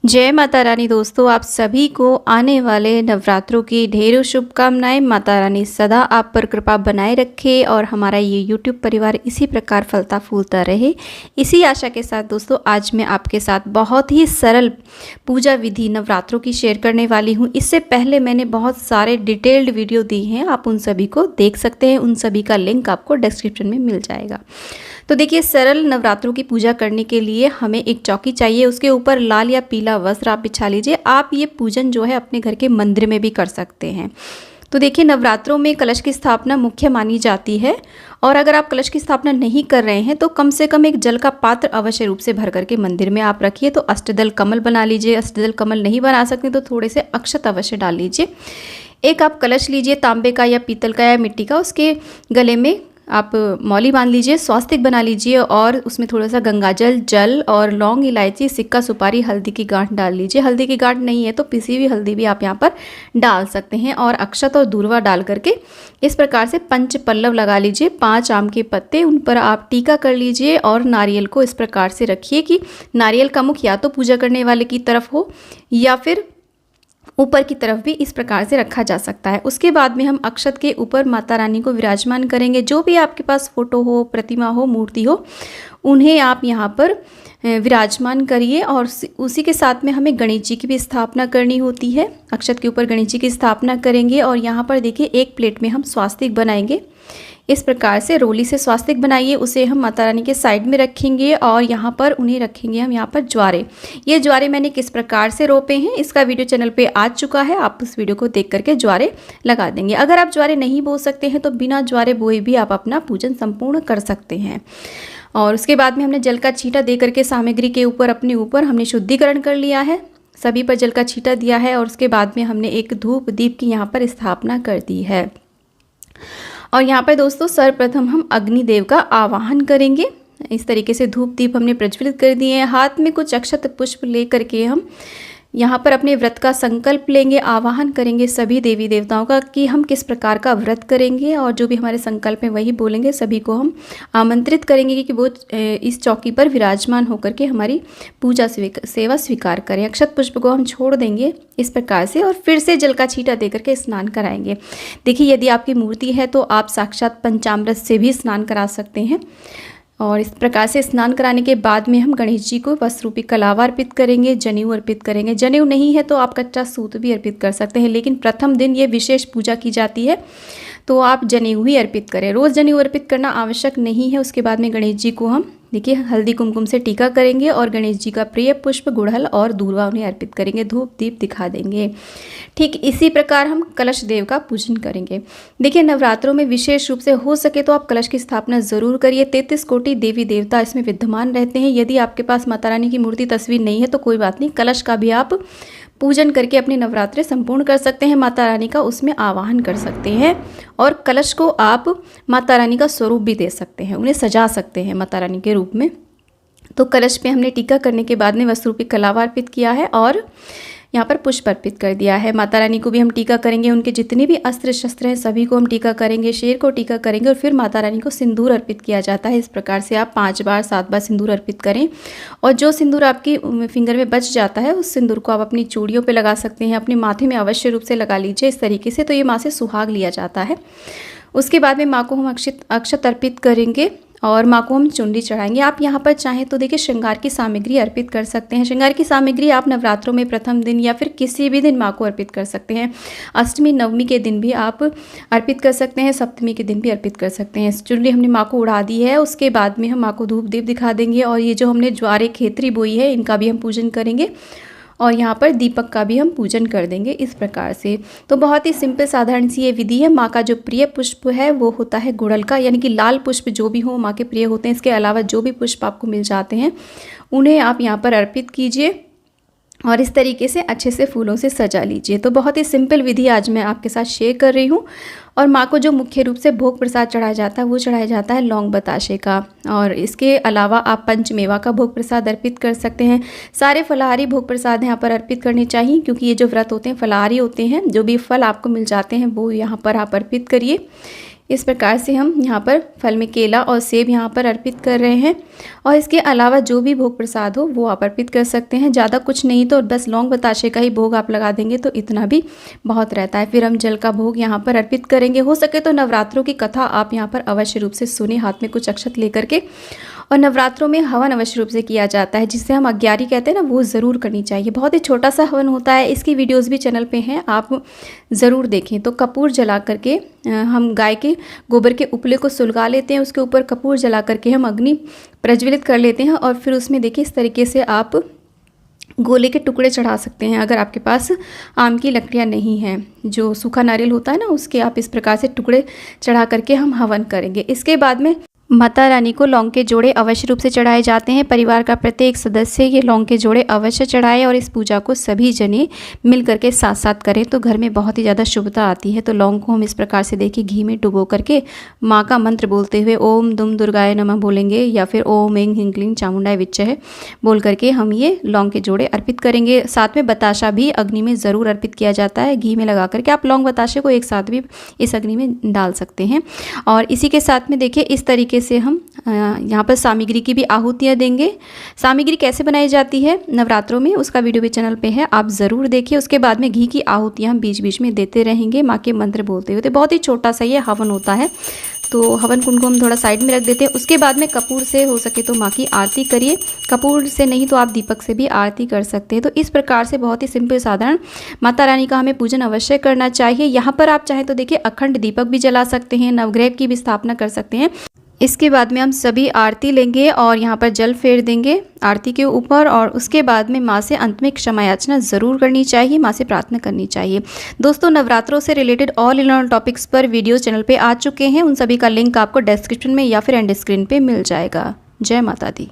जय माता रानी। दोस्तों, आप सभी को आने वाले नवरात्रों की ढेरों शुभकामनाएं। माता रानी सदा आप पर कृपा बनाए रखे और हमारा ये YouTube परिवार इसी प्रकार फलता फूलता रहे, इसी आशा के साथ दोस्तों आज मैं आपके साथ बहुत ही सरल पूजा विधि नवरात्रों की शेयर करने वाली हूँ। इससे पहले मैंने बहुत सारे डिटेल्ड वीडियो दी हैं, आप उन सभी को देख सकते हैं। उन सभी का लिंक आपको डिस्क्रिप्शन में मिल जाएगा। तो देखिए, सरल नवरात्रों की पूजा करने के लिए हमें एक चौकी चाहिए, उसके ऊपर लाल या पीला वस्त्र आप बिछा लीजिए। आप ये पूजन जो है अपने घर के मंदिर में भी कर सकते हैं। तो देखिए, नवरात्रों में कलश की स्थापना मुख्य मानी जाती है, और अगर आप कलश की स्थापना नहीं कर रहे हैं तो कम से कम एक जल का पात्र अवश्य रूप से भर करके मंदिर में आप रखिए। तो अष्टदल कमल बना लीजिए। अष्टदल कमल नहीं बना सकते तो थोड़े से अक्षत अवश्य डाल लीजिए। एक आप कलश लीजिए, तांबे का या पीतल का या मिट्टी का, उसके गले में आप मौली बांध लीजिए, स्वास्तिक बना लीजिए और उसमें थोड़ा सा गंगाजल, जल और लौंग, इलायची, सिक्का, सुपारी, हल्दी की गांठ डाल लीजिए। हल्दी की गांठ नहीं है तो पिसी हुई हल्दी भी आप यहाँ पर डाल सकते हैं, और अक्षत और दूर्वा डाल करके इस प्रकार से पंच पल्लव लगा लीजिए। 5 आम के पत्ते, उन पर आप टीका कर लीजिए और नारियल को इस प्रकार से रखिए कि नारियल का मुख या तो पूजा करने वाले की तरफ हो या फिर ऊपर की तरफ भी इस प्रकार से रखा जा सकता है। उसके बाद में हम अक्षत के ऊपर माता रानी को विराजमान करेंगे। जो भी आपके पास फोटो हो, प्रतिमा हो, मूर्ति हो, उन्हें आप यहाँ पर विराजमान करिए। और उसी के साथ में हमें गणेश जी की भी स्थापना करनी होती है। अक्षत के ऊपर गणेश जी की स्थापना करेंगे और यहाँ पर देखिए एक प्लेट में हम स्वास्तिक बनाएंगे। इस प्रकार से रोली से स्वास्तिक बनाइए, उसे हम माता रानी के साइड में रखेंगे और यहाँ पर उन्हें रखेंगे हम यहाँ पर ज्वारे। ये ज्वारे मैंने किस प्रकार से रोपे हैं इसका वीडियो चैनल पे आ चुका है, आप उस वीडियो को देख करके ज्वारे लगा देंगे। अगर आप ज्वारे नहीं बो सकते हैं तो बिना ज्वारे बोए भी आप अपना पूजन संपूर्ण कर सकते हैं। और उसके बाद में हमने जल का छींटा दे करके सामग्री के ऊपर अपने ऊपर हमने शुद्धिकरण कर लिया है, सभी पर जल का छींटा दिया है। और उसके बाद में हमने एक धूप दीप की यहाँ पर स्थापना कर दी है। और यहाँ पर दोस्तों सर्वप्रथम हम अग्निदेव का आवाहन करेंगे। इस तरीके से धूप दीप हमने प्रज्वलित कर दिए हैं। हाथ में कुछ अक्षत पुष्प ले करके हम यहाँ पर अपने व्रत का संकल्प लेंगे, आवाहन करेंगे सभी देवी देवताओं का कि हम किस प्रकार का व्रत करेंगे, और जो भी हमारे संकल्प हैं वही बोलेंगे। सभी को हम आमंत्रित करेंगे कि वो इस चौकी पर विराजमान होकर के हमारी पूजा सेवा स्वीकार करें। अक्षत पुष्प को हम छोड़ देंगे इस प्रकार से और फिर से जल का छींटा दे करके स्नान कराएंगे। देखिए, यदि आपकी मूर्ति है तो आप साक्षात पंचामृत से भी स्नान करा सकते हैं। और इस प्रकार से स्नान कराने के बाद में हम गणेश जी को वस्त्र रूपी कलावा अर्पित करेंगे, जनेऊ अर्पित करेंगे। जनेऊ नहीं है तो आप कच्चा सूत भी अर्पित कर सकते हैं, लेकिन प्रथम दिन ये विशेष पूजा की जाती है तो आप जनेऊ ही अर्पित करें। रोज़ जनेऊ अर्पित करना आवश्यक नहीं है। उसके बाद में गणेश जी को हम देखिए हल्दी कुमकुम से टीका करेंगे और गणेश जी का प्रिय पुष्प, गुड़हल और दूर्वा उन्हें अर्पित करेंगे, धूप दीप दिखा देंगे। ठीक इसी प्रकार हम कलश देव का पूजन करेंगे। देखिए, नवरात्रों में विशेष रूप से हो सके तो आप कलश की स्थापना जरूर करिए। 33 कोटि देवी देवता इसमें विद्यमान रहते हैं। यदि आपके पास माता रानी की मूर्ति तस्वीर नहीं है तो कोई बात नहीं, कलश का भी आप पूजन करके अपने नवरात्रे संपूर्ण कर सकते हैं। माता रानी का उसमें आवाहन कर सकते हैं और कलश को आप माता रानी का स्वरूप भी दे सकते हैं, उन्हें सजा सकते हैं माता रानी के रूप में। तो कलश पे हमने टीका करने के बाद में वस्त्र रूपी कलावा अर्पित किया है और यहाँ पर पुष्प अर्पित कर दिया है। माता रानी को भी हम टीका करेंगे, उनके जितने भी अस्त्र शस्त्र हैं सभी को हम टीका करेंगे, शेर को टीका करेंगे और फिर माता रानी को सिंदूर अर्पित किया जाता है। इस प्रकार से आप 5 बार 7 बार सिंदूर अर्पित करें और जो सिंदूर आपकी फिंगर में बच जाता है उस सिंदूर को आप अपनी चूड़ियों पे लगा सकते हैं, अपने माथे में अवश्य रूप से लगा लीजिए इस तरीके से। तो ये माँ से सुहाग लिया जाता है। उसके बाद में माँ को हम अक्षत अर्पित करेंगे और माँ को हम चुनरी चढ़ाएंगे। आप यहाँ पर चाहें तो देखिए श्रृंगार की सामग्री अर्पित कर सकते हैं। श्रृंगार की सामग्री आप नवरात्रों में प्रथम दिन या फिर किसी भी दिन माँ को अर्पित कर सकते हैं। अष्टमी नवमी के दिन भी आप अर्पित कर सकते हैं, सप्तमी के दिन भी अर्पित कर सकते हैं। चुनरी हमने माँ को उड़ा दी है। उसके बाद में हम माँ को धूप दीप दिखा देंगे और ये जो हमने ज्वारे खेतरी बोई है इनका भी हम पूजन करेंगे और यहाँ पर दीपक का भी हम पूजन कर देंगे इस प्रकार से। तो बहुत ही सिंपल साधारण सी ये विधि है। माँ का जो प्रिय पुष्प है वो होता है गुड़हल का, यानी कि लाल पुष्प जो भी हो माँ के प्रिय होते हैं। इसके अलावा जो भी पुष्प आपको मिल जाते हैं उन्हें आप यहाँ पर अर्पित कीजिए और इस तरीके से अच्छे से फूलों से सजा लीजिए। तो बहुत ही सिंपल विधि आज मैं आपके साथ शेयर कर रही हूँ। और माँ को जो मुख्य रूप से भोग प्रसाद चढ़ाया जाता है वो चढ़ाया जाता है लौंग बताशे का, और इसके अलावा आप पंचमेवा का भोग प्रसाद अर्पित कर सकते हैं। सारे फलाहारी भोग प्रसाद यहाँ पर अर्पित करने चाहिए क्योंकि ये जो व्रत होते हैं फलाहारी होते हैं। जो भी फल आपको मिल जाते हैं वो यहाँ पर आप अर्पित करिए। इस प्रकार से हम यहाँ पर फल में केला और सेब यहाँ पर अर्पित कर रहे हैं। और इसके अलावा जो भी भोग प्रसाद हो वो आप अर्पित कर सकते हैं। ज़्यादा कुछ नहीं तो बस लौंग बताशे का ही भोग आप लगा देंगे तो इतना भी बहुत रहता है। फिर हम जल का भोग यहाँ पर अर्पित करेंगे। हो सके तो नवरात्रों की कथा आप यहाँ पर अवश्य रूप से सुने, हाथ में कुछ अक्षत लेकर के। और नवरात्रों में हवन अवश्य रूप से किया जाता है, जिसे हम अग्यारी कहते हैं ना, वो ज़रूर करनी चाहिए। बहुत ही छोटा सा हवन होता है, इसकी वीडियोस भी चैनल पे हैं, आप ज़रूर देखें। तो कपूर जला करके हम गाय के गोबर के उपले को सुलगा लेते हैं, उसके ऊपर कपूर जला करके हम अग्नि प्रज्वलित कर लेते हैं। और फिर उसमें देखिए इस तरीके से आप गोले के टुकड़े चढ़ा सकते हैं। अगर आपके पास आम की लकड़ियाँ नहीं हैं, जो सूखा नारियल होता है ना, उसके आप इस प्रकार से टुकड़े चढ़ा करके हम हवन करेंगे। इसके बाद में माता रानी को लौंग के जोड़े अवश्य रूप से चढ़ाए जाते हैं। परिवार का प्रत्येक सदस्य ये लौंग के जोड़े अवश्य चढ़ाए और इस पूजा को सभी जने मिल करके साथ साथ करें तो घर में बहुत ही ज़्यादा शुभता आती है। तो लौंग को हम इस प्रकार से देखिए घी में डुबो करके माँ का मंत्र बोलते हुए ओम दुम दुर्गाय नमः बोलेंगे, या फिर ओम ऐं ह्रीं क्लीं चामुंडाय विच्चय बोल करके हम ये लौंग के जोड़े अर्पित करेंगे। साथ में बताशा भी अग्नि में ज़रूर अर्पित किया जाता है, घी में लगा करके। आप लौंग बताशे को एक साथ भी इस अग्नि में डाल सकते हैं। और इसी के साथ में देखिए इस तरीके से हम यहाँ पर सामग्री की भी आहुतियाँ देंगे। सामग्री कैसे बनाई जाती है नवरात्रों में, उसका वीडियो भी चैनल पे है, आप ज़रूर देखिए। उसके बाद में घी की आहुतियाँ हम बीच बीच में देते रहेंगे माँ के मंत्र बोलते हुए। तो बहुत ही छोटा सा ये हवन होता है, तो हवन कुंड को हम थोड़ा साइड में रख देते हैं। उसके बाद में कपूर से हो सके तो माँ की आरती करिए, कपूर से नहीं तो आप दीपक से भी आरती कर सकते हैं। तो इस प्रकार से बहुत ही सिंपल साधारण माता रानी का हमें पूजन अवश्य करना चाहिए। यहाँ पर आप चाहें तो देखिए अखंड दीपक भी जला सकते हैं, नवग्रह की भी स्थापना कर सकते हैं। इसके बाद में हम सभी आरती लेंगे और यहाँ पर जल फेर देंगे आरती के ऊपर। और उसके बाद में माँ से अंत में क्षमा याचना ज़रूर करनी चाहिए, माँ से प्रार्थना करनी चाहिए। दोस्तों नवरात्रों से related all in all topics पर वीडियोस चैनल पे आ चुके हैं, उन सभी का लिंक आपको डिस्क्रिप्शन में या फिर एंड स्क्रीन पे मिल जाएगा। जय माता दी।